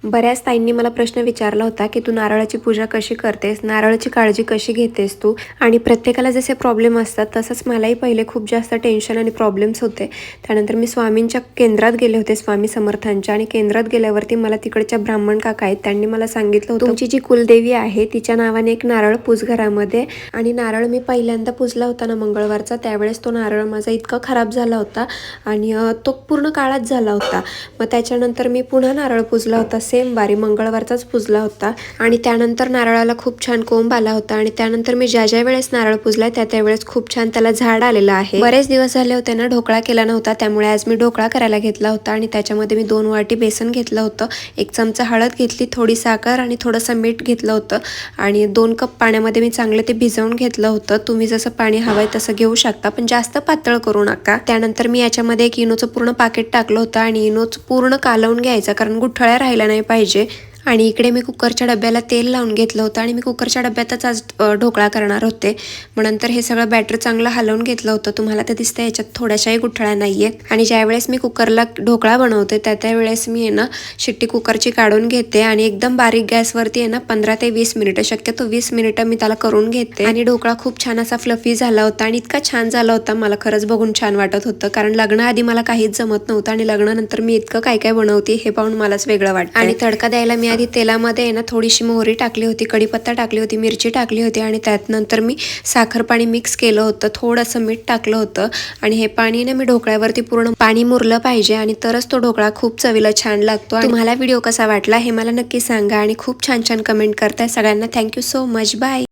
बऱ्याच ताईंनी मला प्रश्न विचारला होता की तू नारळाची पूजा कशी करतेस, नारळाची काळजी कशी घेतेस तू. आणि प्रत्येकाला जसे प्रॉब्लेम असतात तसंच मलाही पहिले खूप जास्त टेन्शन आणि प्रॉब्लेम्स होते. त्यानंतर मी स्वामींच्या केंद्रात गेले होते, स्वामी समर्थांच्या, आणि केंद्रात गेल्यावरती मला तिकडच्या ब्राह्मण काका आहेत, त्यांनी मला सांगितलं होतं तुमची जी कुलदेवी आहे तिच्या नावाने एक नारळ पूज घरामध्ये. आणि नारळ मी पहिल्यांदा पूजला होता ना मंगळवारचा, त्यावेळेस तो नारळ माझा इतका खराब झाला होता आणि तो पूर्ण काळाच झाला होता. मग त्याच्यानंतर मी पुन्हा नारळ पूजला होता, सेम वारी मंगळवारचाच पूजला होता. आणि त्यानंतर नारळाला खूप छान कोंब आला होता. आणि त्यानंतर मी ज्या वेळेस नारळ पूजलाय त्या वेळेस खूप छान त्याला झाड आलेलं आहे. बरेच दिवस झाले होते ना ढोकळा केला नव्हता, त्यामुळे आज मी ढोकळा करायला घेतला होता. आणि त्याच्यामध्ये मी 2 वाटी बेसन घेतलं होतं, 1 चमचा हळद घेतली, थोडी साखर आणि थोडंसं मीठ घेतलं होतं. आणि 2 कप पाण्यामध्ये मी चांगलं ते भिजवून घेतलं होतं. तुम्ही जसं पाणी हवंय तसं घेऊ शकता, पण जास्त पातळ करू नका. त्यानंतर मी याच्यामध्ये एक इनोचं पूर्ण पाकिट टाकलं होतं आणि इनोचं पूर्ण कालवून घ्यायचं, कारण गुठळ्या राहायला नाही पाहिजे. आणि इकडे मी कुकरच्या डब्याला तेल लावून घेतलं होतं आणि मी कुकरच्या डब्यातच आज ढोकळा करणार होते. मग नंतर हे सगळं बॅटर चांगलं हलवून घेतलं होतं. तुम्हाला ते दिसतं याच्यात थोड्याशाही गुठळ्या नाहीये. आणि ज्यावेळेस मी कुकरला ढोकळा बनवते त्यावेळेस मी आहे ना शिट्टी कुकरची काढून घेते आणि एकदम बारीक गॅसवरती आहे ना 15 ते 20 मिनिटं, शक्यतो 20 मिनिटं मी त्याला करून घेते. आणि ढोकळा खूप छान असा फ्लफी झाला होता आणि इतका छान झाला होता, मला खरंच बघून छान वाटत होतं. कारण लग्नाआधी मला काहीच जमत नव्हतं आणि लग्नानंतर मी इतकं काय काय बनवते हे पाहून मलाच वेगळं वाटतं. आणि तडका द्यायला मी आधी तेलामध्ये ना थोडीशी मोहरी टाकली होती, कढीपत्ता टाकली होती, मिरची टाकली होती आणि त्यानंतर मी साखर पाणी मिक्स केलं होतं, थोडंसं मीठ टाकलं होतं. आणि हे पाणी ना मी ढोकळ्यावरती पूर्ण पाणी मुरलं पाहिजे आणि तरच तो ढोकळा खूप चवीला छान लागतो. तुम्हाला व्हिडिओ कसा वाटला हे मला नक्की सांगा आणि खूप छान छान कमेंट करताय. सगळ्यांना थँक्यू सो मच. बाय.